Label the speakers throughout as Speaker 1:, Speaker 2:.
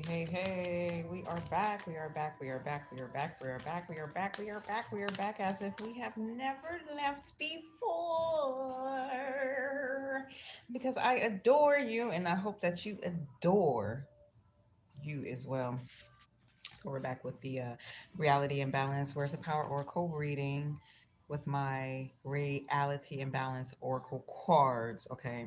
Speaker 1: Hey, we are back. We are back. We are back. We are back. We are back. We are back. We are back. We are back as if we have never left before. Because I adore you and I hope that you adore you as well. So we're back with the reality and balance. Where's the power oracle reading with my reality and balance oracle cards. Okay.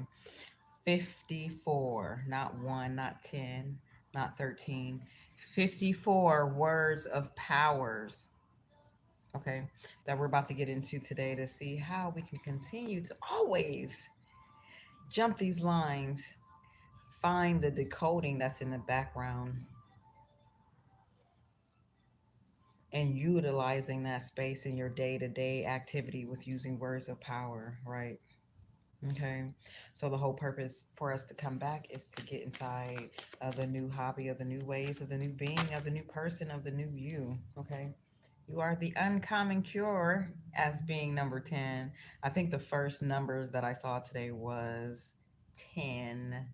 Speaker 1: 54, not 1, not 10, not 13. 54 words of powers, okay, that we're about to get into today to see how we can continue to always jump these lines, find the decoding that's in the background, and utilizing that space in your day to day activity with using words of power, right? Okay, so the whole purpose for us to come back is to get inside of the new hobby, of the new ways, of the new being, of the new person, of the new you. Okay, you are the uncommon cure as being number 10. I think the first numbers that I saw today was 10,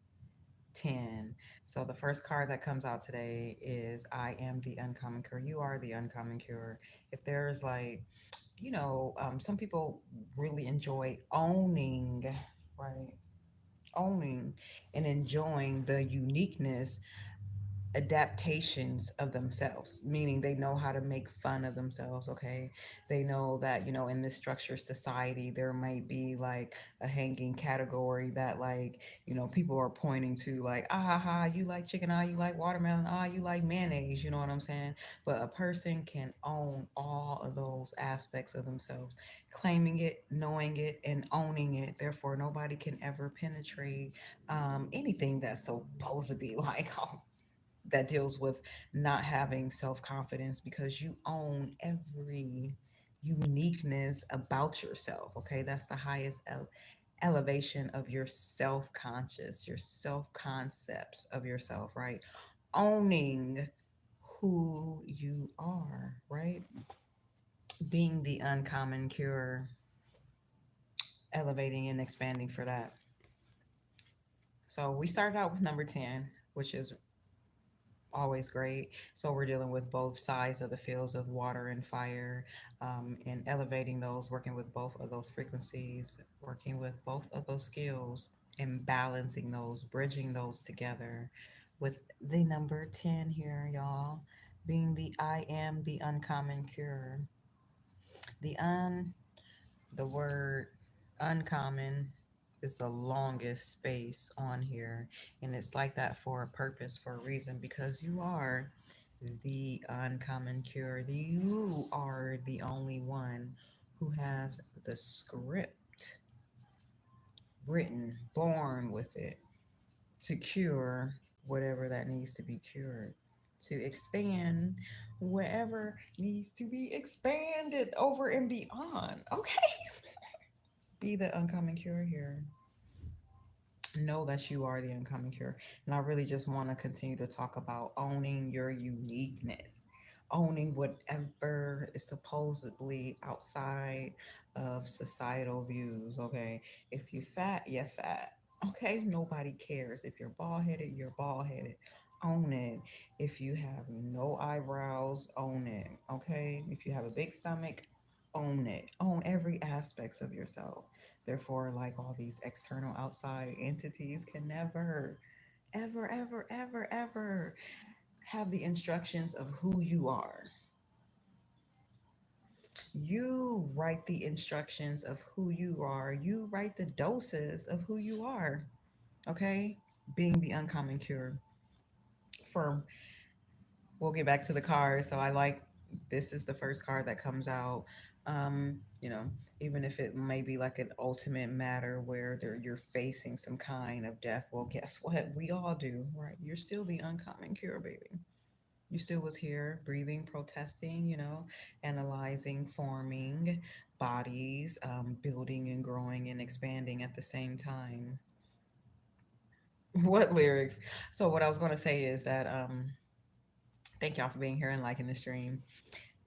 Speaker 1: 10. So the first card that comes out today is I am the uncommon cure. You are the uncommon cure. If there's like, some people really enjoy owning, right? Owning and enjoying the uniqueness adaptations of themselves, meaning they know how to make fun of themselves. Okay, they know that in this structured society there might be like a hanging category that, like, people are pointing to, like, ah ha ha, you like chicken, ah you like watermelon, ah you like mayonnaise, you know what I'm saying? But a person can own all of those aspects of themselves, claiming it, knowing it, and owning it. Therefore nobody can ever penetrate anything that's supposed to be like that deals with not having self confidence, because you own every uniqueness about yourself. Okay, that's the highest elevation of your self conscious, your self concepts of yourself, right? Owning who you are, right? Being the uncommon cure, elevating and expanding for that. So we started out with number 10, which is always great. So we're dealing with both sides of the fields of water and fire, and elevating those, working with both of those frequencies, working with both of those skills, and balancing those, bridging those together with the number 10 here, y'all, being the I am the uncommon cure. The the word uncommon is the longest space on here, and it's like that for a purpose, for a reason, because you are the uncommon cure. You are the only one who has the script written, born with it, to cure whatever that needs to be cured, to expand wherever needs to be expanded over and beyond. Okay. Be the uncommon cure here. Know that you are the uncommon cure. And I really just want to continue to talk about owning your uniqueness, owning whatever is supposedly outside of societal views. Okay. If you fat, you're fat. Okay. Nobody cares. If you're bald headed, you're bald headed. Own it. If you have no eyebrows, own it. Okay. If you have a big stomach, own it. Own every aspects of yourself. Therefore, like, all these external outside entities can never, ever have the instructions of who you are. You write the instructions of who you are. You write the doses of who you are. Okay? Being the uncommon cure. For We'll get back to the card. So I like, this is the first card that comes out. Um, you know, Even if it may be like an ultimate matter where you're facing some kind of death, well, guess what? We all do, right? You're still the uncommon cure, baby. You still was here, breathing, protesting, analyzing, forming bodies, building and growing and expanding at the same time. What lyrics? So what I was going to say is that thank y'all for being here and liking the stream.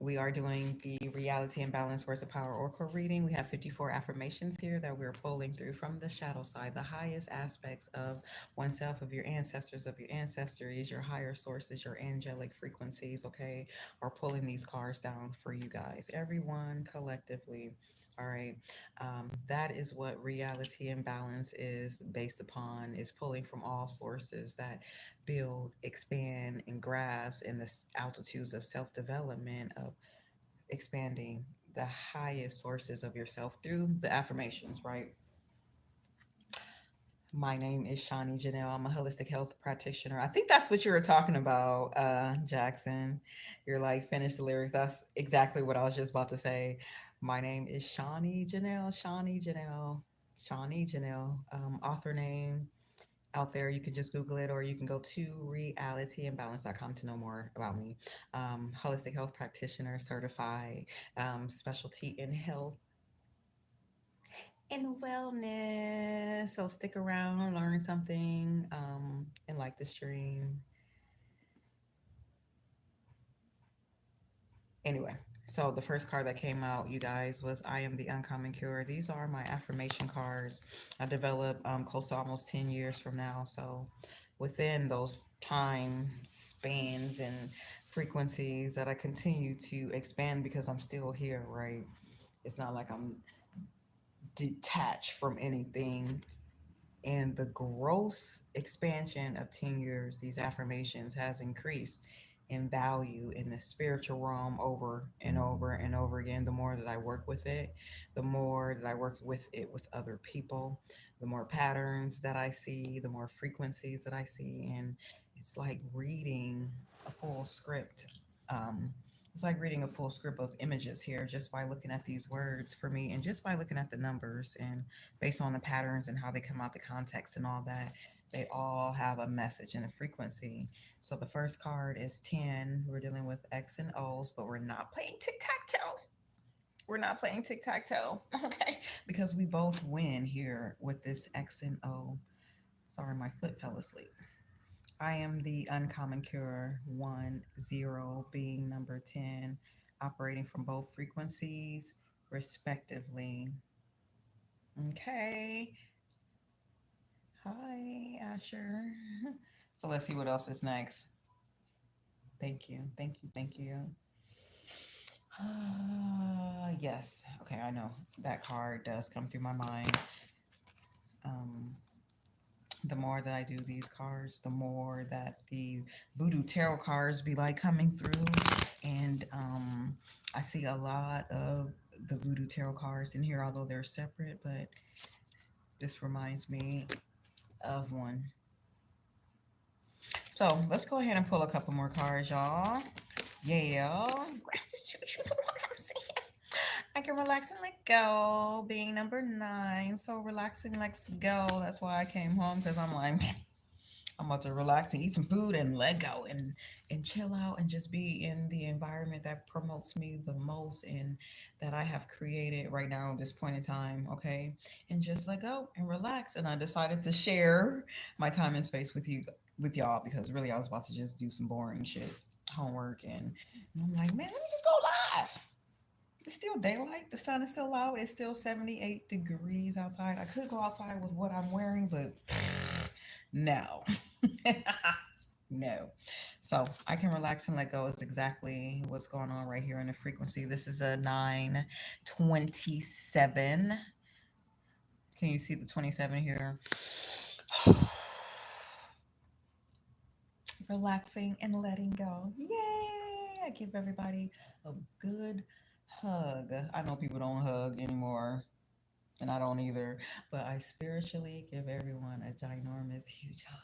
Speaker 1: We are doing the Reality and Balance Words of Power Oracle reading. We have 54 affirmations here that we're pulling through from the shadow side, the highest aspects of oneself, of your ancestries, your higher sources, your angelic frequencies, okay? Are pulling these cards down for you guys, everyone collectively. All right. That is what reality and balance is based upon, is pulling from all sources that build, expand, and grasp in the altitudes of self development, of expanding the highest sources of yourself through the affirmations, right? My name is Shawnee Janelle. I'm a holistic health practitioner. I think that's what you were talking about, Jackson. You're like, finish the lyrics. That's exactly what I was just about to say. My name is Shawnee Janelle. Shawnee Janelle. Shawnee Janelle. Author name out there. You can just Google it, or you can go to realityandbalance.com to know more about me. Holistic health practitioner, certified, specialty in health and wellness. So stick around, learn something, and like the stream. Anyway, so the first card that came out, you guys, was I Am the Uncommon Cure. These are my affirmation cards I developed close to almost 10 years from now. So within those time spans and frequencies that I continue to expand because I'm still here, right? It's not like I'm detached from anything, and the gross expansion of 10 years, these affirmations has increased in value in the spiritual realm over and over and over again. The more that I work with it, the more that I work with it with other people, the more patterns that I see, the more frequencies that I see. And it's like reading a full script. Um, it's like reading a full script of images here just by looking at these words for me, and just by looking at the numbers, and based on the patterns and how they come out the context and all that, they all have a message and a frequency. So the first card is 10. We're dealing with X and O's, but we're not playing tic tac toe. We're not playing tic tac toe, okay? Because we both win here with this X and O. Sorry, my foot fell asleep. I am the uncommon cure, 1, 0 being number 10, operating from both frequencies respectively. Okay. Hi, Asher. So let's see what else is next. Thank you. Thank you. Thank you. Yes. Okay, I know that card does come through my mind. Um, the more that I do these cards, the more that the voodoo tarot cards be like coming through. And I see a lot of the voodoo tarot cards in here, although they're separate, but this reminds me of one. So let's go ahead and pull a couple more cards, y'all. Yeah. Gratitude, you know what I'm saying? I can relax and let go, being number 9. So relaxing, let's go. That's why I came home, because I'm like, man, I'm about to relax and eat some food and let go and chill out and just be in the environment that promotes me the most and that I have created right now at this point in time, okay? And just let go and relax. And I decided to share my time and space with y'all, because really I was about to just do some boring shit, homework, and I'm like, man, let me just go live. It's still daylight. The sun is still out. It's still 78 degrees outside. I could go outside with what I'm wearing, but no. No. So I can relax and let go is exactly what's going on right here in the frequency. This is a 927. Can you see the 27 here? Relaxing and letting go. Yay! I give everybody a good hug. I know people don't hug anymore, and I don't either, but I spiritually give everyone a ginormous, huge hug.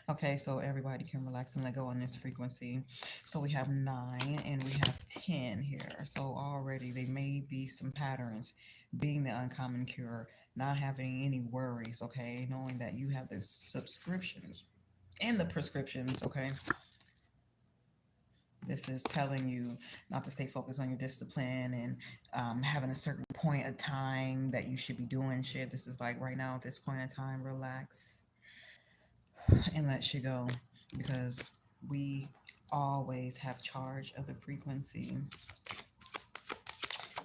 Speaker 1: Okay, so everybody can relax and let go on this frequency. So we have 9 and we have 10 here. So already they may be some patterns, being the uncommon cure, not having any worries, okay, knowing that you have the subscriptions and the prescriptions, okay. This is telling you not to stay focused on your discipline and having a certain point of time that you should be doing shit. This is like right now at this point in time, relax and let you go, because we always have charge of the frequency.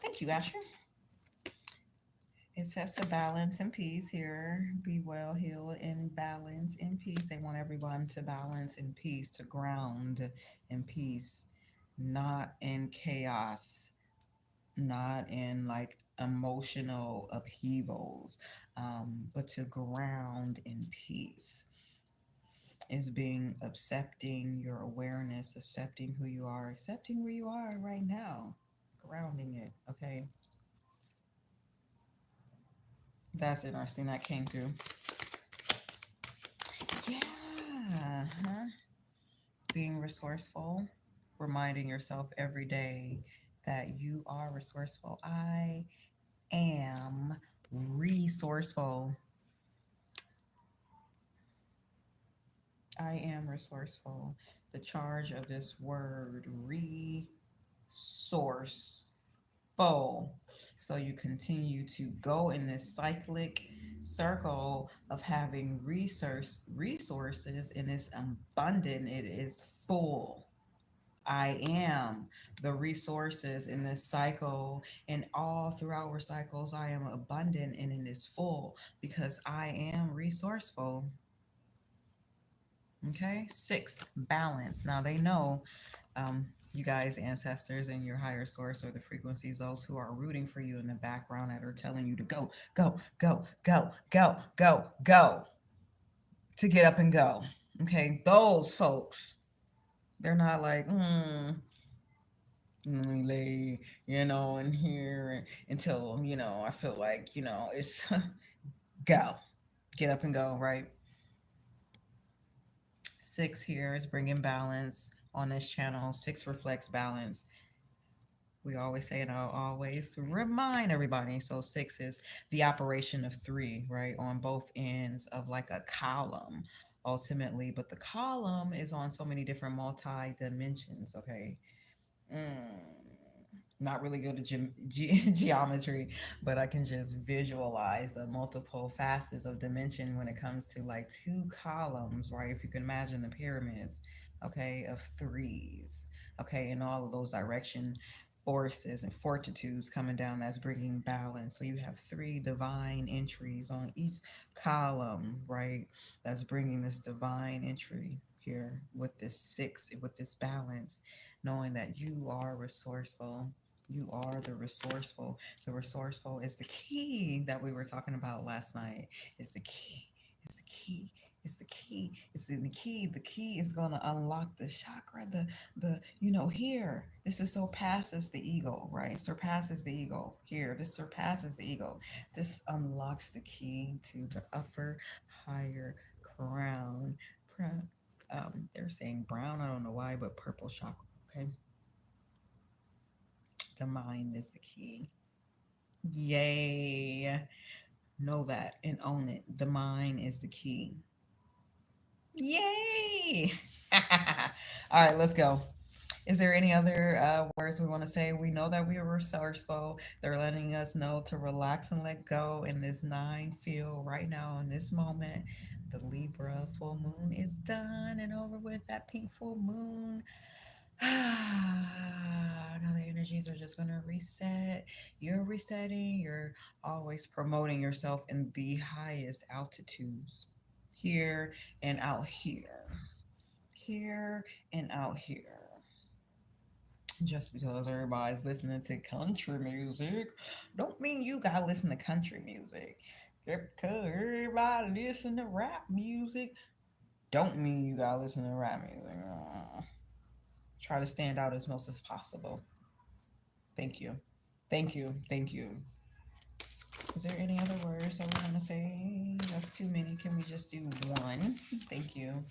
Speaker 1: Thank you, Asher. It says to balance and peace here. Be well healed in balance and peace. They want everyone to balance in peace, to ground in peace, not in chaos, not in like emotional upheavals, but to ground in peace is being accepting your awareness, accepting who you are, accepting where you are right now, grounding it. Okay, that's interesting. That came through. Yeah, being resourceful, reminding yourself every day that you are resourceful. I am resourceful. I am resourceful. The charge of this word, resource full. So you continue to go in this cyclic circle of having resources, and it's abundant. It is full. I am the resources in this cycle, and all throughout our cycles, I am abundant and it is full because I am resourceful. Okay, six, balance. Now they know, you guys, ancestors, and your higher source, or the frequencies, those who are rooting for you in the background that are telling you to go, go, go, go, go, go, go, to get up and go. Okay, those folks, they're not like, let me lay, in here until, I feel like, it's go, get up and go, right? Six here is bringing balance on this channel. Six reflects balance. We always say, and I'll always remind everybody. So six is the operation of three, right? On both ends of like a column, ultimately. But the column is on so many different multi dimensions, okay? Mm, not really good at geometry, but I can just visualize the multiple facets of dimension when it comes to like two columns, right? If you can imagine the pyramids, okay, of threes, okay, and all of those direction forces and fortitudes coming down, that's bringing balance. So you have three divine entries on each column, right? That's bringing this divine entry here with this six, with this balance, knowing that you are resourceful. You are the resourceful. The resourceful is the key that we were talking about last night. It's the key. It's the key. It's the key. It's in the key. The key is going to unlock the chakra. Here. This is surpasses the ego, right? Surpasses the ego. Here. This surpasses the ego. This unlocks the key to the upper, higher crown. They're saying brown. I don't know why, but purple chakra. Okay. The mind is the key. Yay. Know that and own it. The mind is the key. Yay. All right, let's go. Is there any other words we want to say? We know that we are resourceful. They're letting us know to relax and let go in this nine field right now in this moment. The Libra full moon is done and over with. That pink full moon. Now the energies are just going to reset. You're resetting. You're always promoting yourself in the highest altitudes, here and out here, here and out here. Just because everybody's listening to country music don't mean you gotta listen to country music. Just because everybody listen to rap music don't mean you gotta listen to rap music. Try to stand out as much as possible. Thank you. Thank you. Thank you. Is there any other words that we want to say? That's too many. Can we just do one? Thank you.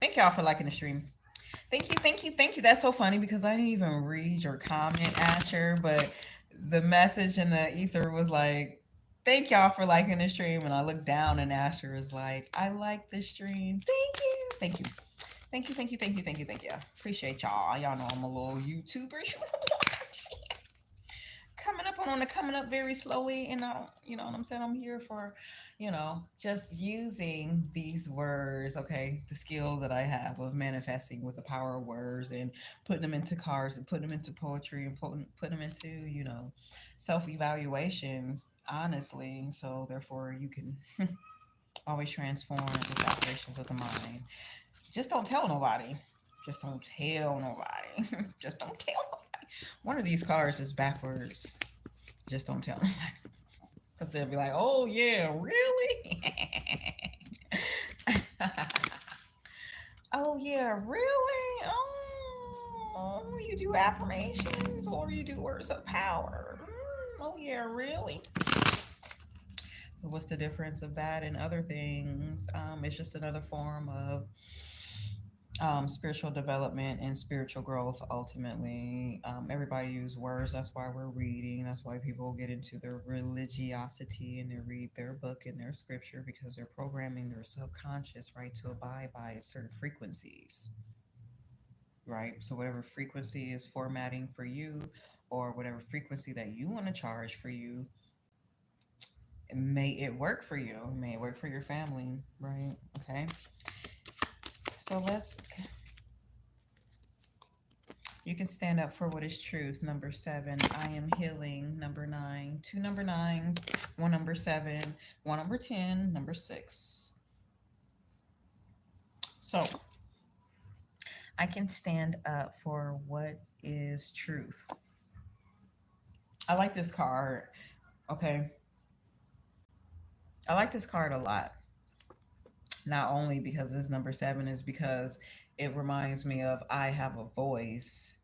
Speaker 1: Thank y'all for liking the stream. Thank you. Thank you. Thank you. That's so funny because I didn't even read your comment, Asher, but the message in the ether was like, thank y'all for liking the stream. And I looked down and Asher is like, I like the stream. Thank you. Thank you. Thank you. Thank you. Thank you. Thank you. Thank you. Appreciate y'all. Y'all know I'm a little YouTuber. coming up. I'm on the coming up very slowly, and I don't, you know what I'm saying. I'm here for, just using these words. Okay, the skill that I have of manifesting with the power of words and putting them into cards and putting them into poetry and putting them into, self evaluations. Honestly, so therefore you can always transform with the operations of the mind. Just don't tell nobody. Just don't tell nobody. Just don't tell nobody. One of these cards is backwards. Just don't tell nobody. Because they'll be like, oh, yeah, really? Oh, yeah, really? Oh, you do affirmations or you do words of power? Oh, yeah, really? What's the difference of that and other things? It's just another form of spiritual development and spiritual growth. Ultimately, everybody use words. That's why we're reading. That's why people get into their religiosity and they read their book and their scripture because they're programming their subconscious, right, to abide by certain frequencies, right? So whatever frequency is formatting for you, or whatever frequency that you want to charge for you, may it work for you. May it work for your family, right? Okay. So you can stand up for what is truth. Number 7, I am healing. Number 9, 2 number 9s, 1 number 7, 1 number 10, number 6. So I can stand up for what is truth. I like this card. Okay. I like this card a lot. Not only because this number 7 is because it reminds me of I have a voice,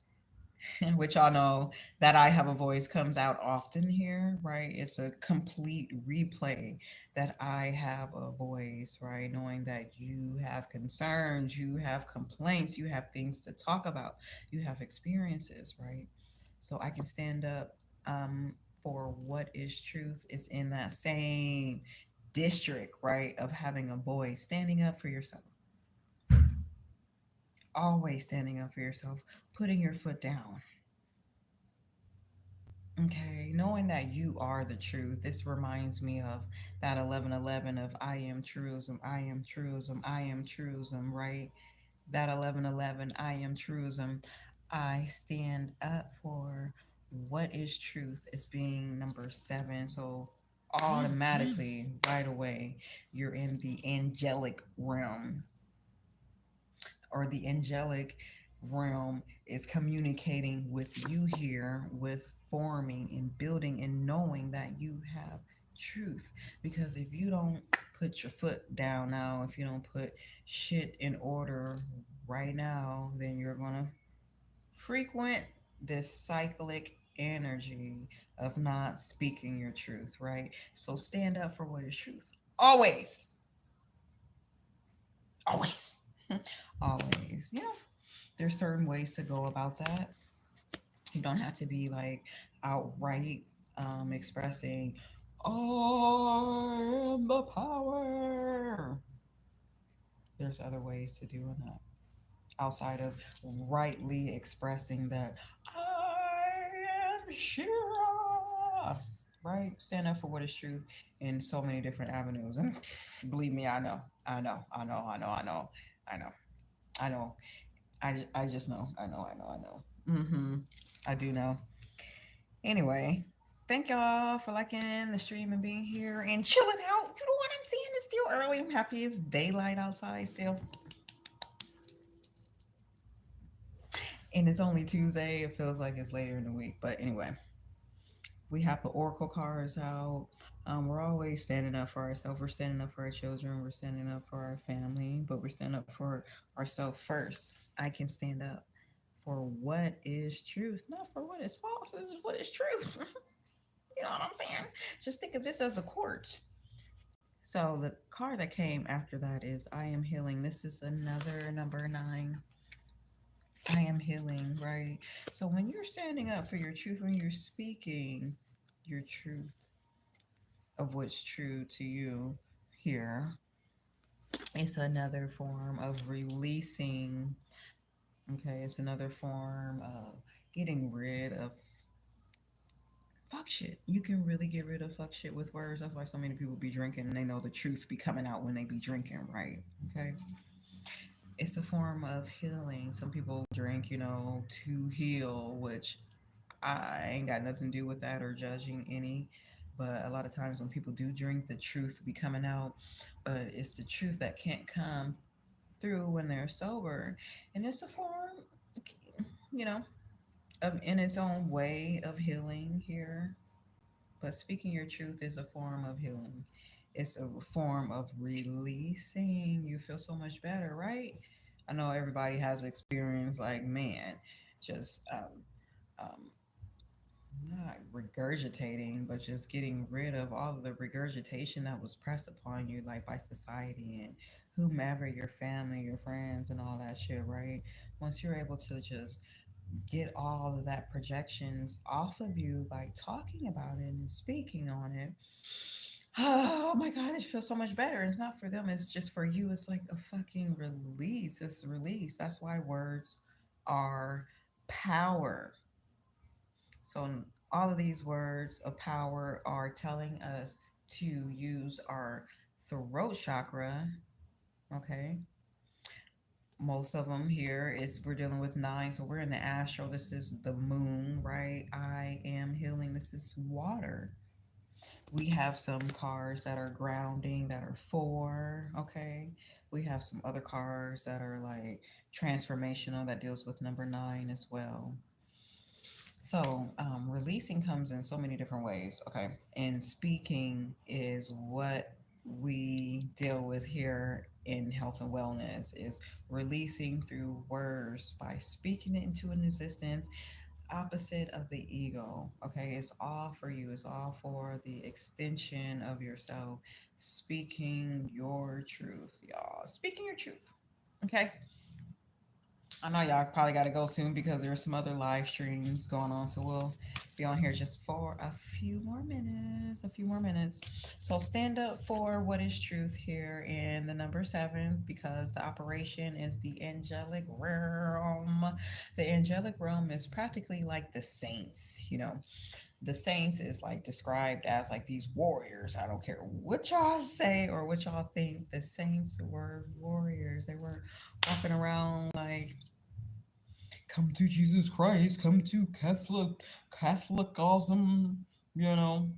Speaker 1: which y'all know that I have a voice comes out often here, right? It's a complete replay that I have a voice, right? Knowing that you have concerns, you have complaints, you have things to talk about, you have experiences, right? So I can stand up for what is truth is in that same district, right? Of having a voice, standing up for yourself, always standing up for yourself, putting your foot down. Okay, knowing that you are the truth, this reminds me of that 11:11 of I am truism, I am truism, I am truism, right? That 11:11, I am truism. I stand up for what is truth is being number 7. So automatically, right away, you're in the angelic realm, or the angelic realm is communicating with you here with forming and building and knowing that you have truth. Because if you don't put your foot down now, if you don't put shit in order right now, then you're going to frequent this cyclic energy of not speaking your truth, right? So stand up for what is truth. Always. Always. Always. There's certain ways to go about that. You don't have to be like outright expressing, I am the power. There's other ways to doing that outside of rightly expressing that I am Shira. Right? Stand up for what is truth in so many different avenues. And believe me, I know. I know. I know. I know. I know. I know. I know. I just know. I know. I know. I know. I do know. Anyway, thank y'all for liking the stream and being here and chilling out. You know what I'm saying? It's still early. I'm happy it's daylight outside still. And it's only Tuesday. It feels like it's later in the week. But anyway, we have the Oracle cards out. We're always standing up for ourselves. We're standing up for our children. We're standing up for our family. But we're standing up for ourselves first. I can stand up for what is truth, not for what is false. This is what is truth. You know what I'm saying? Just think of this as a court. So the card that came after that is I am healing. This is another number 9. I am healing, right? So when you're standing up for your truth, when you're speaking your truth of what's true to you here, it's another form of releasing. Okay, it's another form of getting rid of fuck shit. You can really get rid of fuck shit with words. That's why so many people be drinking and they know the truth be coming out when they be drinking, right? Okay. It's a form of healing. Some people drink, to heal, which I ain't got nothing to do with that or judging any. But a lot of times when people do drink, the truth be coming out. But it's the truth that can't come through when they're sober. And it's a form, you know, in its own way of healing here. But speaking your truth is a form of healing. It's a form of releasing. You feel so much better, right? I know everybody has experience like, man, just um, not regurgitating, but just getting rid of all of the regurgitation that was pressed upon you, like by society and whomever, your family, your friends, and all that shit, right? Once you're able to just get all of that projections off of you by talking about it and speaking on it, oh my God, it feels so much better. It's not for them, it's just for you. It's like a fucking release. It's release. That's why words are power. So all of these words of power are telling us to use our throat chakra. Okay. Most of them here is we're dealing with nine. So we're in the astral. This is the moon, right? I am healing. This is water. We have some cards that are grounding that are four. Okay. We have some other cards that are like transformational that deals with number nine as well. So, releasing comes in so many different ways. Okay. And speaking is what we deal with here in health and wellness is releasing through words by speaking it into an existence, opposite of the ego. Okay. It's all for you. It's all for the extension of yourself. Speaking your truth, y'all. Speaking your truth. Okay. I know y'all probably got to go soon because there's some other live streams going on. So we'll be on here just for a few more minutes. A few more minutes. So stand up for what is truth here in the number seven because the operation is the angelic realm. The angelic realm is practically like the saints, the saints is like described as like these warriors. I don't care what y'all say or what y'all think. The saints were warriors. They were walking around like, come to Jesus Christ, come to Catholicism, you know,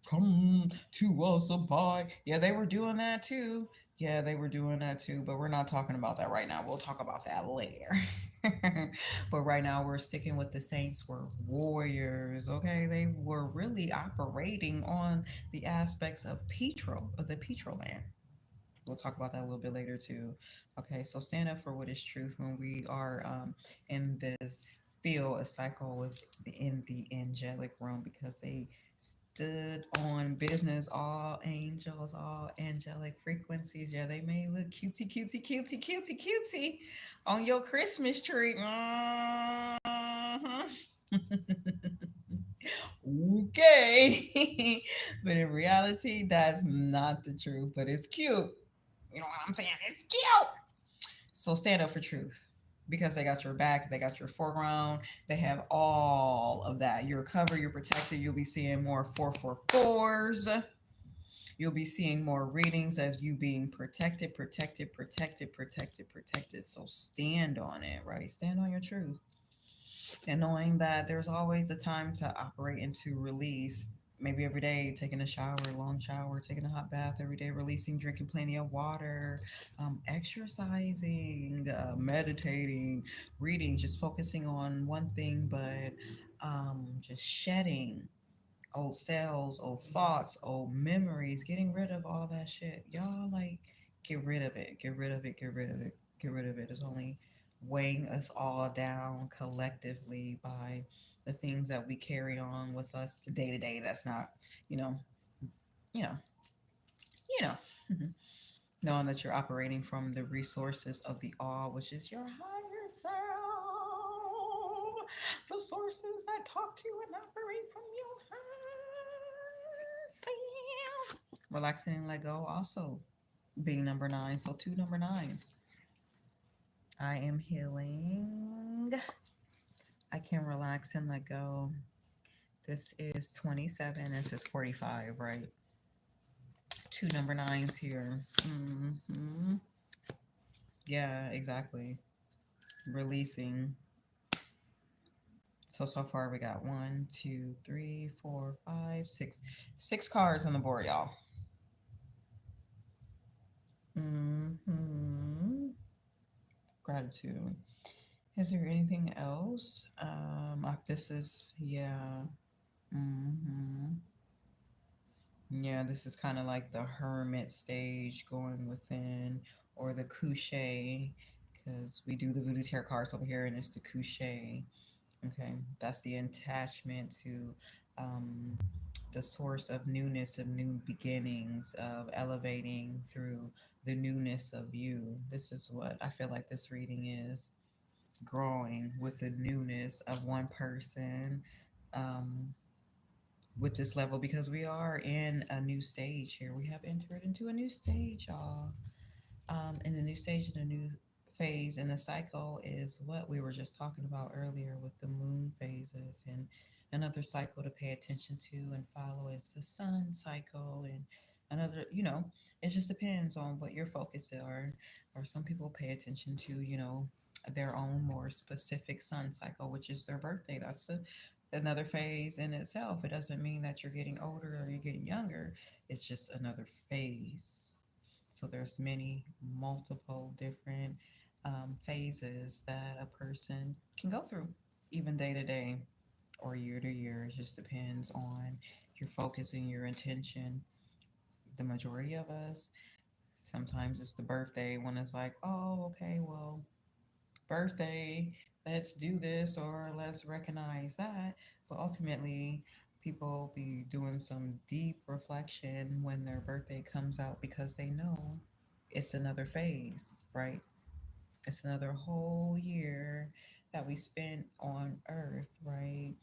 Speaker 1: come to us abide. Yeah, they were doing that too. Yeah, they were doing that too, but we're not talking about that right now. We'll talk about that later. But right now, we're sticking with the saints were warriors. Okay, they were really operating on the aspects of the Petro land. We'll talk about that a little bit later too. Okay, so stand up for what is truth when we are in this feel a cycle within the angelic realm because they stood on business, all angels, all angelic frequencies. Yeah, they may look cutesy, cutesy, cutesy, cutesy, cutesy on your Christmas tree. Mhm. Okay. But in reality, that's not the truth, but it's cute. You know what I'm saying? It's cute. So stand up for truth because they got your back, they got your foreground, they have all of that. You're covered, you're protected. You'll be seeing more 444s. You'll be seeing more readings of you being protected, protected, protected, protected, protected. So stand on it, right? Stand on your truth. And knowing that there's always a time to operate and to release. Maybe every day, taking a shower, long shower, taking a hot bath every day, releasing, drinking plenty of water, exercising, meditating, reading, just focusing on one thing, but just shedding old cells, old thoughts, old memories, getting rid of all that shit. Y'all like get rid of it, get rid of it, get rid of it, get rid of it. It's only weighing us all down collectively by the things that we carry on with us day to day. That's not, you know, you know, you know. Knowing that you're operating from the resources of the all, which is your higher self, the sources that talk to and operate from your higher self. Relaxing and let go also being number nine. So two number nines. I am healing. I can relax and let go. This is 27. This is 45, right? Two number nines here. Yeah, exactly. Releasing. So far we got one, two, three, four, five, six. Six cards on the board, y'all. hmm Gratitude. Is there anything else? This is, yeah. hmm Yeah, this is kind of like the hermit stage going within, or the couche, because we do the voodoo tarot cards over here, and it's the couche. Okay, that's the attachment to um, the source of newness, of new beginnings, of elevating through the newness of you. This is what I feel like this reading is, growing with the newness of one person. Um, with this level, because we are in a new stage here. We have entered into a new stage, y'all. And the new stage and the new phase in the cycle is what we were just talking about earlier with the moon phases, and another cycle to pay attention to and follow is the sun cycle, and another, it just depends on what your focus are. Or some people pay attention to, their own more specific sun cycle, which is their birthday. That's another phase in itself. It doesn't mean that you're getting older or you're getting younger. It's just another phase. So there's many multiple different phases that a person can go through, even day to day or year to year. It just depends on your focus and your intention. The majority of us, sometimes it's the birthday when it's like, oh, okay, well, birthday, let's do this or let's recognize that. But ultimately, people be doing some deep reflection when their birthday comes out, because they know it's another phase, right? It's another whole year that we spent on earth, right?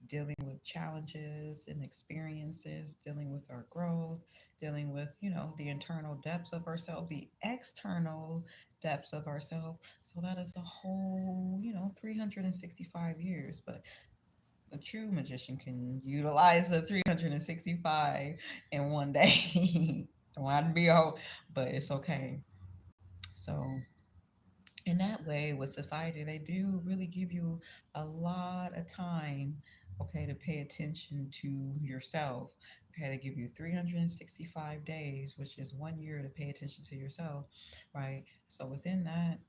Speaker 1: Dealing with challenges and experiences, dealing with our growth, dealing with, the internal depths of ourselves, the external depths of ourselves. So that is the whole, 365 years. But a true magician can utilize the 365 in one day. Don't want to be a whole, but it's okay. So in that way, with society, they do really give you a lot of time, okay, to pay attention to yourself. Okay, they give you 365 days, which is 1 year, to pay attention to yourself, right? So within that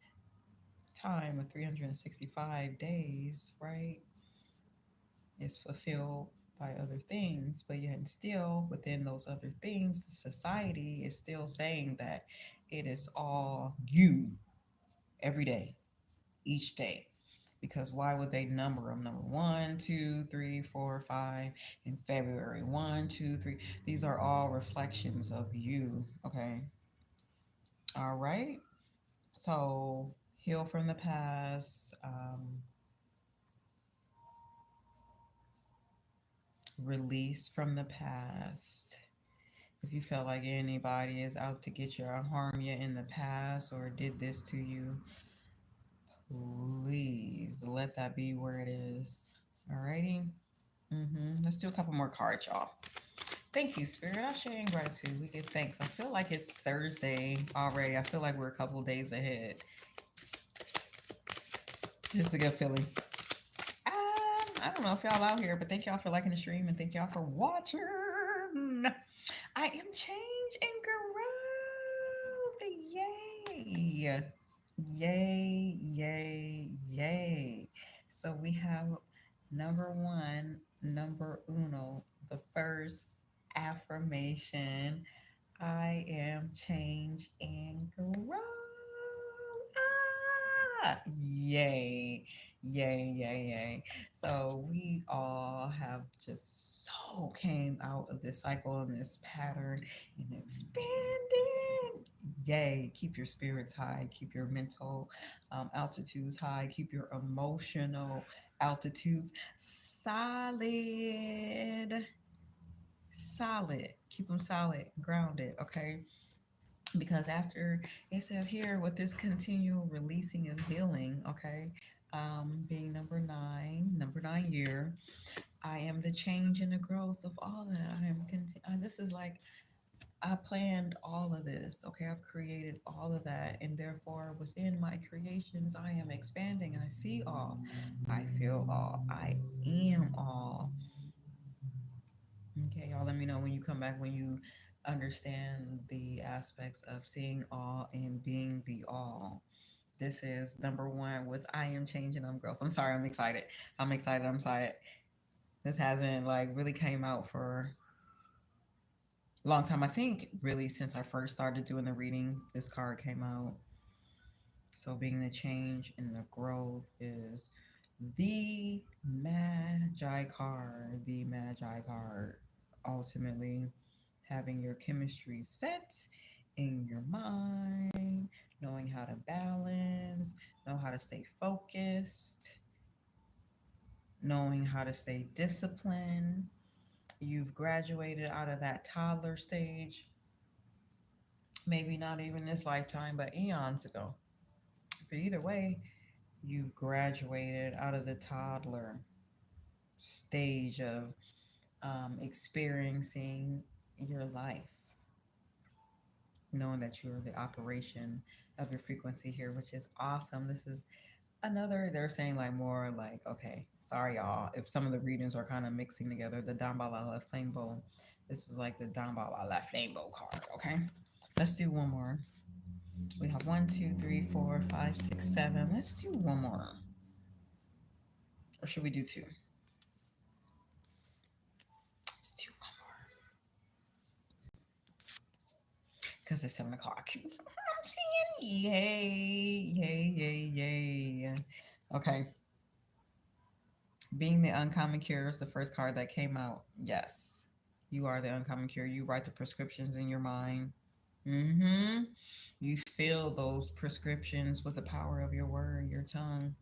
Speaker 1: time of 365 days, right, is fulfilled by other things, but yet and still within those other things, society is still saying that it is all you every day, each day. Because why would they number them? Number one, two, three, four, five in February. One, two, three. These are all reflections of you. Okay. All right. So heal from the past, release from the past. If you felt like anybody is out to get you or harm you in the past or did this to you, please let that be where it is. Alrighty. Let's do a couple more cards, y'all. Thank you, Spirit. I share in gratitude. We give thanks. I feel like it's Thursday already. I feel like we're a couple days ahead. Just a good feeling. I don't know if y'all out here, but thank y'all for liking the stream and thank y'all for watching. I am change and growth. Yay. Yay, yay, yay. So we have number one, number uno, the first affirmation. I am change and grow. Yay. Yay, yay, yay. So we all have just so came out of this cycle and this pattern and expanding. Yay. Keep your spirits high, keep your mental altitudes high, keep your emotional altitudes solid. Solid. Keep them solid, grounded, okay? Because after it says here with this continual releasing of healing, okay, being number nine year, I am the change and the growth of all that. I am. This is like I planned all of this. Okay, I've created all of that, and therefore, within my creations, I am expanding. I see all. I feel all. I am all. Okay, y'all. Let me know when you come back when you understand the aspects of seeing all and being the all. This is number one with I am changing. I'm growth. I'm sorry. I'm excited. I'm excited. I'm excited. This hasn't like really came out for a long time. I think really since I first started doing the reading, this card came out. So being the change and the growth is the Magi card. The Magi card. Ultimately, having your chemistry set in your mind, knowing how to balance, know how to stay focused, knowing how to stay disciplined. You've graduated out of that toddler stage, maybe not even this lifetime, but eons ago. But either way, you graduated out of the toddler stage of experiencing your life, knowing that you're the operation of your frequency here, which is awesome. This is another, they're saying like more like, okay, sorry y'all, if some of the readings are kind of mixing together, the Dambalala Flambeau. This is like the Dambalala Flambeau card, okay? Let's do one more. We have one, two, three, four, five, six, seven. Let's do one more. Or should we do two? Let's do one more. Because it's 7 o'clock. I'm saying yay, yay, yay, yay. Okay. Being the uncommon cure is the first card that came out. Yes. You are the uncommon cure. You write the prescriptions in your mind. Mm-hmm. You fill those prescriptions with the power of your word, your tongue,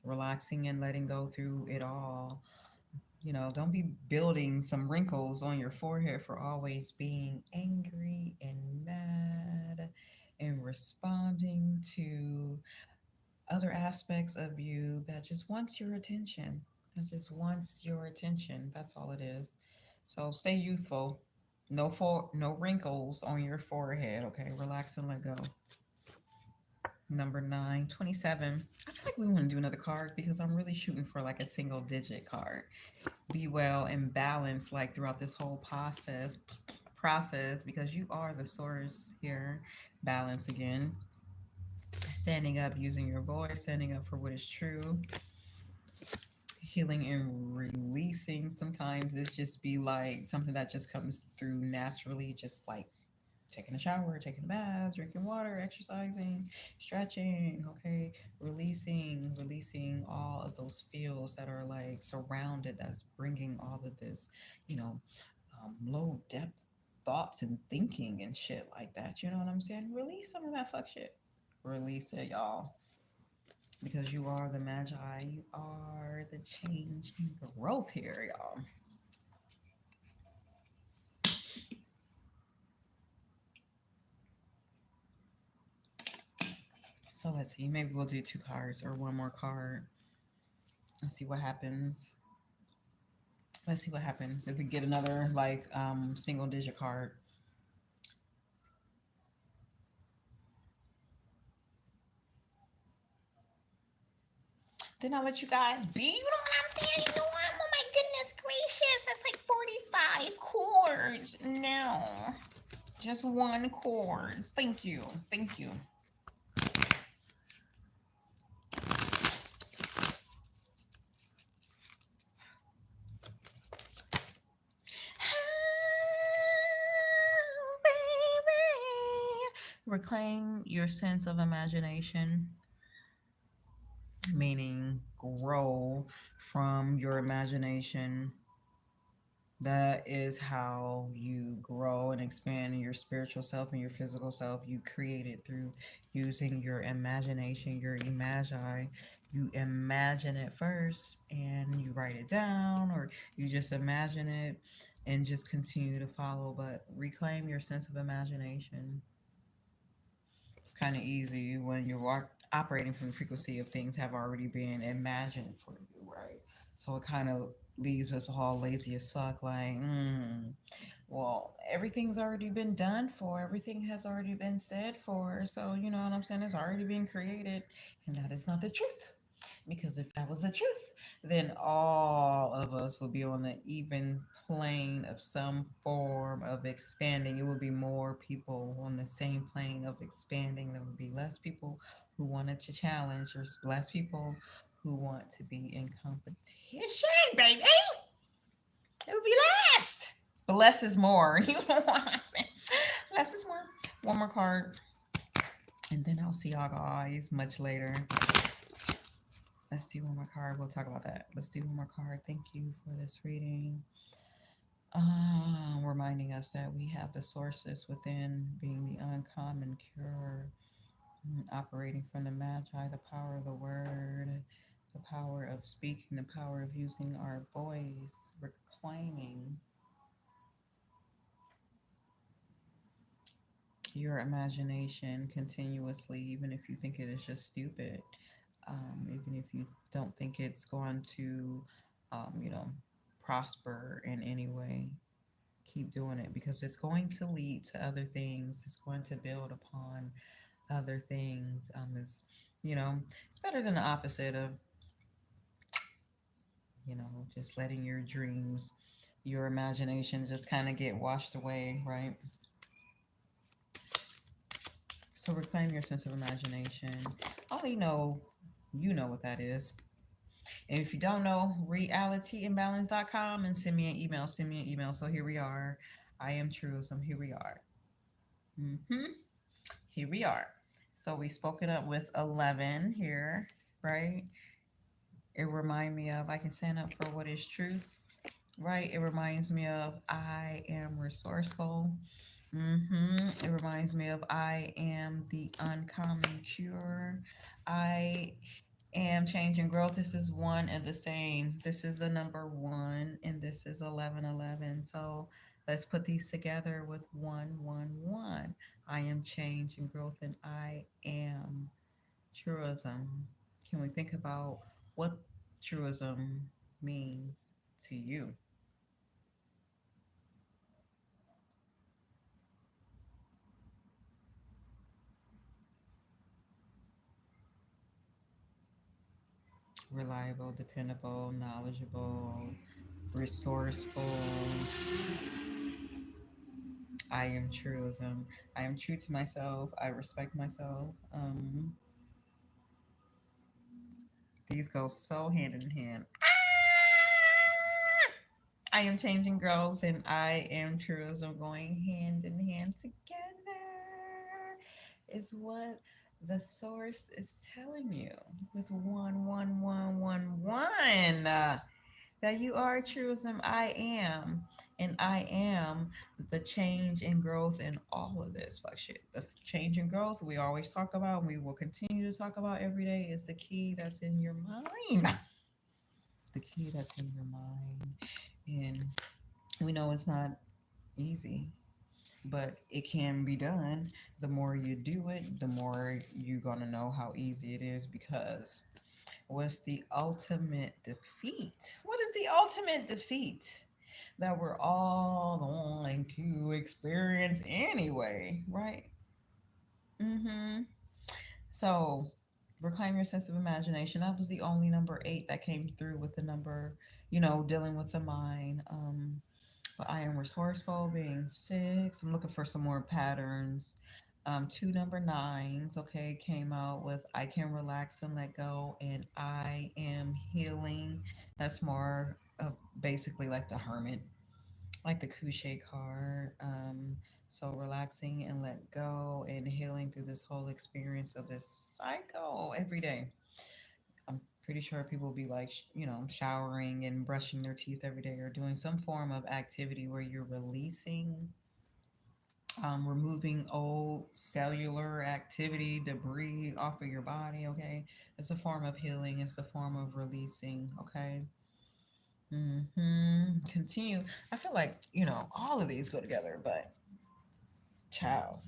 Speaker 1: relaxing and letting go through it all. Don't be building some wrinkles on your forehead for always being angry and mad and responding to other aspects of you that just wants your attention. That just wants your attention. That's all it is. So stay youthful. No wrinkles on your forehead, okay? Relax and let go. Number 9, 27. I feel like we want to do another card because I'm really shooting for like a single digit card. Be well and balance like throughout this whole process because you are the source here. Balance again. Standing up, using your voice, standing up for what is true. Healing and releasing. Sometimes it's just be like something that just comes through naturally, just like taking a shower, taking a bath, drinking water, exercising, stretching, okay? Releasing all of those feels that are like surrounded, that's bringing all of this, you know, low depth thoughts and thinking and shit like that. You know what I'm saying? Release some of that fuck shit. Release it, y'all. Because you are the magi. You are the change and growth here, y'all. So let's see. Maybe we'll do two cards or one more card. Let's see what happens. Let's see what happens if we get another like single digit card. Then I'll let you guys be. You know what I'm saying? You know what? Oh my goodness gracious. That's like 45 chords. No. Just one chord. Thank you. Thank you. Reclaim your sense of imagination, meaning grow from your imagination. That is how you grow and expand in your spiritual self and your physical self. You create it through using your imagination, your imagi. You imagine it first and you write it down, or you just imagine it and just continue to follow. But reclaim your sense of imagination. It's kind of easy when you're operating from the frequency of things have already been imagined for you, right? So it kind of leaves us all lazy as fuck. Like, well, everything's already been done for, everything has already been said for. So, you know what I'm saying? It's already been created. And that is not the truth. Because if that was the truth, then all of us would be on the even plane of some form of expanding. It would be more people on the same plane of expanding. There would be less people who wanted to challenge, or less people who want to be in competition, baby. It would be less. But less is more. You know what I'm saying? Less is more. One more card, and then I'll see y'all guys much later. Let's do one more card. We'll talk about that. Let's do one more card. Thank you for this reading. Reminding us that we have the sources within, being the uncommon cure, operating from the magi, the power of the word, the power of speaking, the power of using our voice, reclaiming your imagination continuously, even if you think it is just stupid, even if you don't think it's going to, you know, prosper in any way. Keep doing it because it's going to lead to other things. It's going to build upon other things. It's, you know, it's better than the opposite of, you know, just letting your dreams, your imagination just kind of get washed away, right? So reclaim your sense of imagination. Only know you know what that is. And if you don't know, realityimbalance.com and send me an email. Send me an email. So here we are. I am Truism. Here we are. Here we are. So we spoke it up with 11 here, right? It remind me of I can stand up for what is truth, right? It reminds me of I am resourceful. It reminds me of I am the uncommon cure. I am change and growth. This is one and the same. This is the number one, and this is 1111. So let's put these together with 111. I am change and growth, and I am truism. Can we think about what truism means to you? Reliable, dependable, knowledgeable, resourceful. I am truism. I am true to myself. I respect myself. These go so hand in hand. I am changing growth and I am truism going hand in hand together is what the source is telling you with 11111. That you are truism. I am. And I am the change and growth in all of this. Like shit. The change and growth we always talk about and we will continue to talk about every day is the key that's in your mind. The key that's in your mind. And we know it's not easy, but it can be done. The more you do it, the more you're going to know how easy it is because what's the ultimate defeat? What is the ultimate defeat that we're all going to experience anyway, right? Mm-hmm. So reclaim your sense of imagination. That was the only number 8 that came through with the number, you know, dealing with the mind. But I am resourceful, being 6. I'm looking for some more patterns. Two number 9s, okay, came out with I can relax and let go, and I am healing. That's more of basically like the hermit, like the couche card. So relaxing and let go and healing through this whole experience of this cycle every day. I'm pretty sure people will be like, you know, showering and brushing their teeth every day or doing some form of activity where you're releasing, removing old cellular activity, debris off of your body. Okay. It's a form of healing, it's the form of releasing. Okay. Continue. I feel like, you know, all of these go together, but child.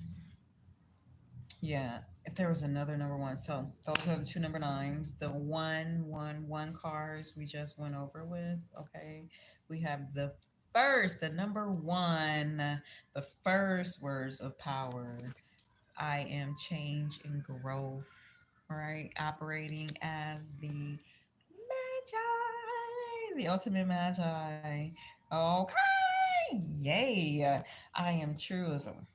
Speaker 1: Yeah. if there was another number one. So those are the two number nines. The one cars we just went over with. Okay. We have the first, the number one, the first words of power. I am change and growth. Right. Operating as the magi, the ultimate magi. Okay. Yay. I am truism.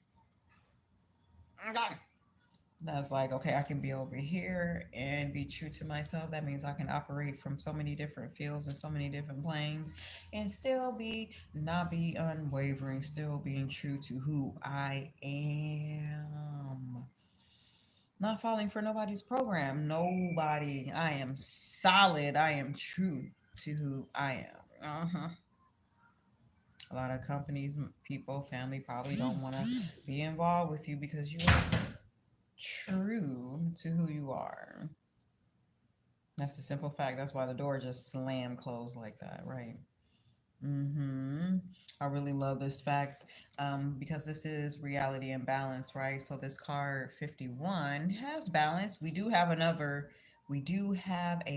Speaker 1: Okay. That's like, okay, I can be over here and be true to myself. That means I can operate from so many different fields and so many different planes and still be, not be unwavering, still being true to who I am. Not falling for nobody's program. Nobody. I am solid. I am true to who I am. Uh-huh. A lot of companies, people, family probably don't want to be involved with you because you are true to who you are. That's a simple fact. That's why the door just slammed closed like that, right? Mm-hmm. I really love this fact because this is reality and balance, right? So this card 51 has balance. We do have a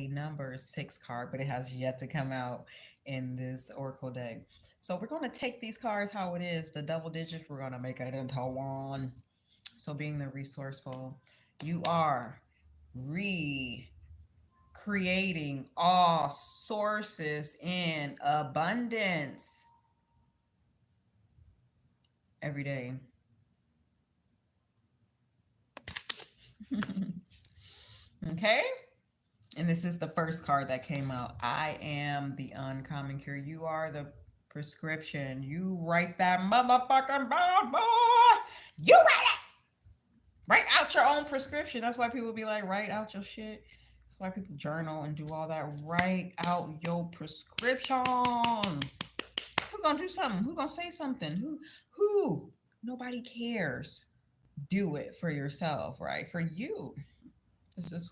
Speaker 1: number six card, but it has yet to come out in this Oracle deck. So we're going to take these cards how it is. The double digits, we're going to make it into one. So being the resourceful, you are recreating all sources in abundance every day. Okay? And this is the first card that came out. I am the uncommon cure. You are the prescription. You write that motherfucking book, boy. You write it. Write out your own prescription. That's why people be like, write out your shit. That's why people journal and do all that. Write out your prescription. Who gonna do something? Who gonna say something? Who? Nobody cares. Do it for yourself, right? For you. This is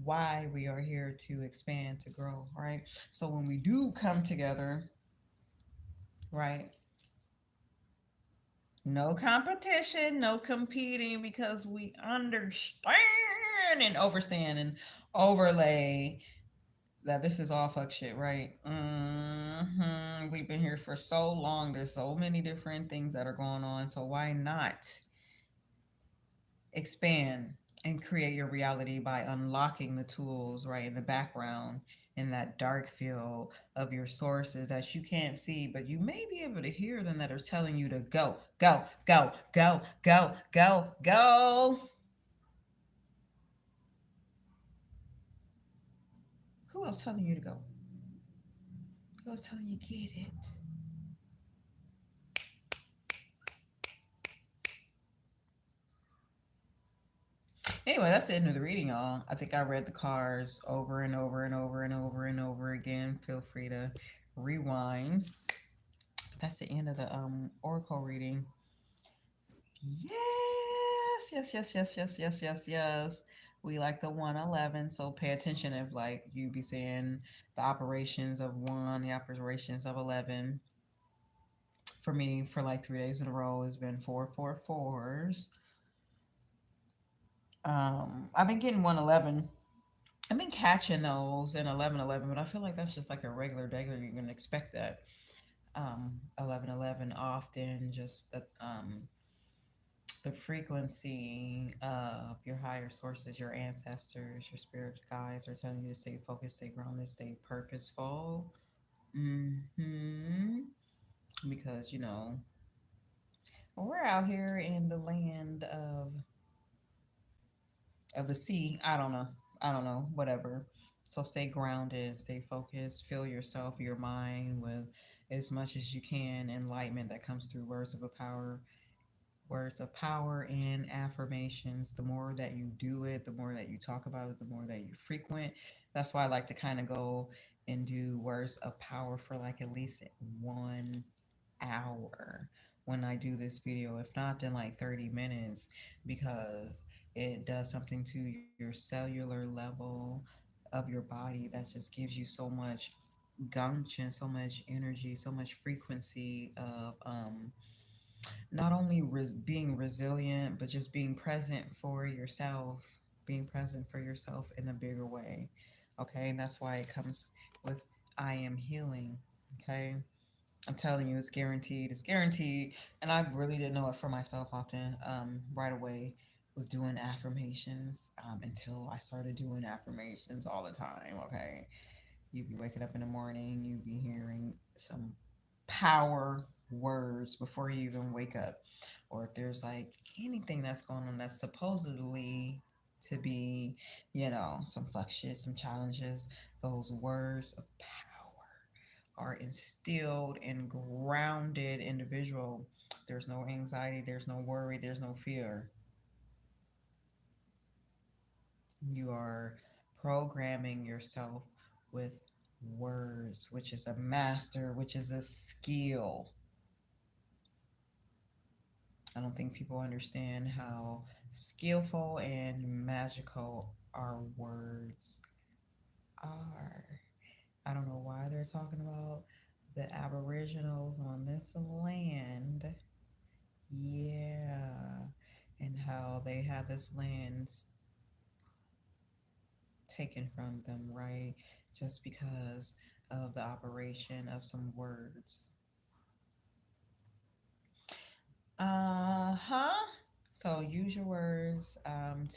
Speaker 1: why we are here to expand, to grow, right? So when we do come together, right? No competition, no competing because we understand and overstand and overlay that this is all fuck shit, right? We've been here for so long. There's so many different things that are going on. So why not expand and create your reality by unlocking the tools right in the background in that dark field of your sources that you can't see, but you may be able to hear them that are telling you to go, go, go, go, go, go, go. Who else telling you to go? Who else telling you get it? Anyway, that's the end of the reading, y'all. I think I read the cards over and over and over and over and over again. Feel free to rewind. That's the end of the oracle reading. Yes, yes, yes, yes, yes, yes, yes, yes. We like the 111, so pay attention if like you be seeing the operations of one, the operations of 11. For me, for like 3 days in a row, it's been 4 4 4s. I've been getting 111. I've been catching those in 11 11, but I feel like that's just like a regular regular. You can expect that. 11 11 often just the frequency of your higher sources, your ancestors, your spirit guides are telling you to stay focused, stay grounded, stay purposeful. Hmm. Because we're out here in the land of the sea. I don't know. I don't know. Whatever. So stay grounded, stay focused, fill yourself, your mind with as much as you can enlightenment that comes through words of power and affirmations. The more that you do it, the more that you talk about it, the more that you frequent. That's why I like to kind of go and do words of power for like at least 1 hour when I do this video. If not, then like 30 minutes because it does something to your cellular level of your body that just gives you so much gumption, so much energy, so much frequency of not only being resilient, but just being present for yourself, being present for yourself in a bigger way. Okay. And that's why it comes with I am healing. Okay. I'm telling you, it's guaranteed. It's guaranteed. And I really didn't know it for myself often, right away with doing affirmations, until I started doing affirmations all the time. Okay. You'd be waking up in the morning, you'd be hearing some power words before you even wake up. Or if there's like anything that's going on that's supposedly to be, some fluctuations, some challenges, those words of power are instilled in grounded individual. There's no anxiety, there's no worry, there's no fear. You are programming yourself with words, which is a master, which is a skill. I don't think people understand how skillful and magical our words are. I don't know why they're talking about the Aboriginals on this land. Yeah. And how they had this land taken from them, right? Just because of the operation of some words. Uh-huh. So use your words,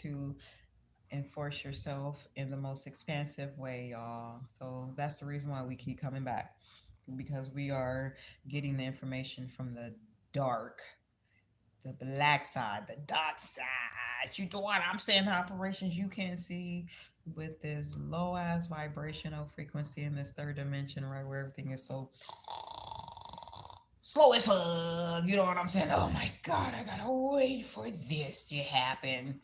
Speaker 1: to enforce yourself in the most expansive way, y'all. So that's the reason why we keep coming back, because we are getting the information from the dark, the black side, the dark side. You know what I'm saying? The operations you can't see with this low ass vibrational frequency in this third dimension, right, where everything is so slow as fuck. You know what I'm saying? Oh my god, I gotta wait for this to happen.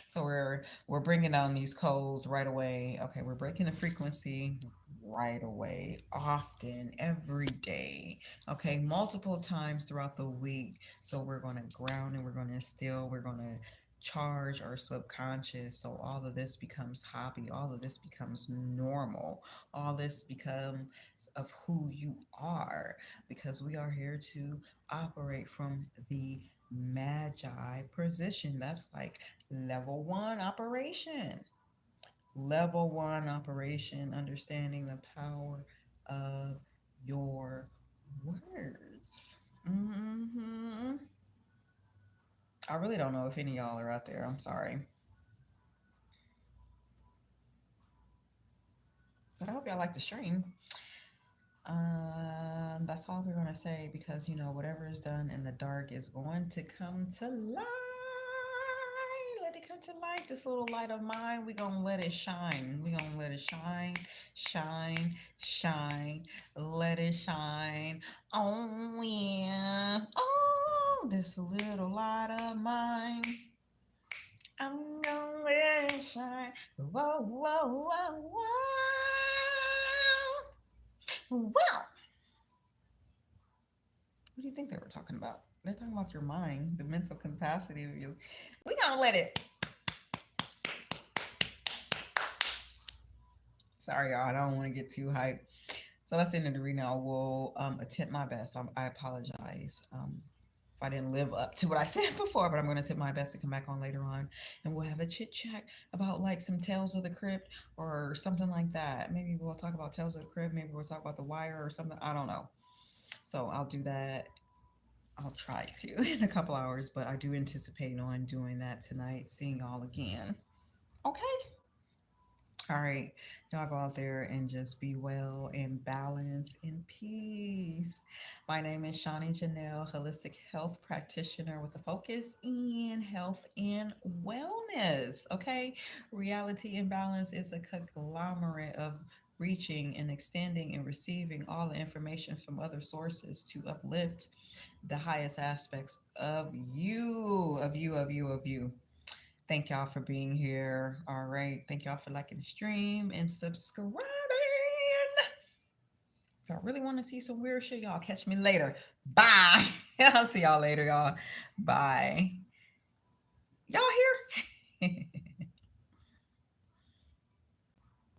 Speaker 1: So we're bringing down these codes right away. Okay, we're breaking the frequency right away, often, every day. Okay, multiple times throughout the week. So we're going to ground and we're going to instill, we're going to charge our subconscious, so all of this becomes hobby, all of this becomes normal, all this becomes of who you are, because we are here to operate from the magi position. That's like level one operation. Level one operation, understanding the power of your words. hmm I really don't know if any of y'all are out there. I'm sorry. But I hope y'all like the stream. That's all we're gonna say, because whatever is done in the dark is going to come to light. Let it come to light. This little light of mine, we gonna let it shine. We gonna let it shine, shine, shine. Let it shine. Oh yeah. Oh, this little light of mine. I'm gonna let it shine. Whoa, whoa, whoa, whoa. Wow. What do you think they were talking about? They're talking about your mind, the mental capacity of you. We gonna let it. Sorry, y'all. I don't want to get too hyped. So that's the end of the reading. I will attempt my best. I apologize if I didn't live up to what I said before, but I'm going to attempt my best to come back on later on, and we'll have a chit chat about like some Tales of the Crypt or something like that. Maybe we'll talk about Tales of the Crypt. Maybe we'll talk about The Wire or something. I don't know. So I'll do that. I'll try to in a couple hours, but I do anticipate on doing that tonight, seeing y'all again. Okay. All right. Y'all go out there and just be well and balance and peace. My name is Shawnee Janelle, holistic health practitioner with a focus in health and wellness. Okay. Reality and balance is a conglomerate of reaching and extending and receiving all the information from other sources to uplift the highest aspects of you, of you, of you, of you. Thank y'all for being here. All right. Thank y'all for liking the stream and subscribing. If y'all really want to see some weird shit, y'all catch me later. Bye. I'll see y'all later, y'all. Bye. Y'all here?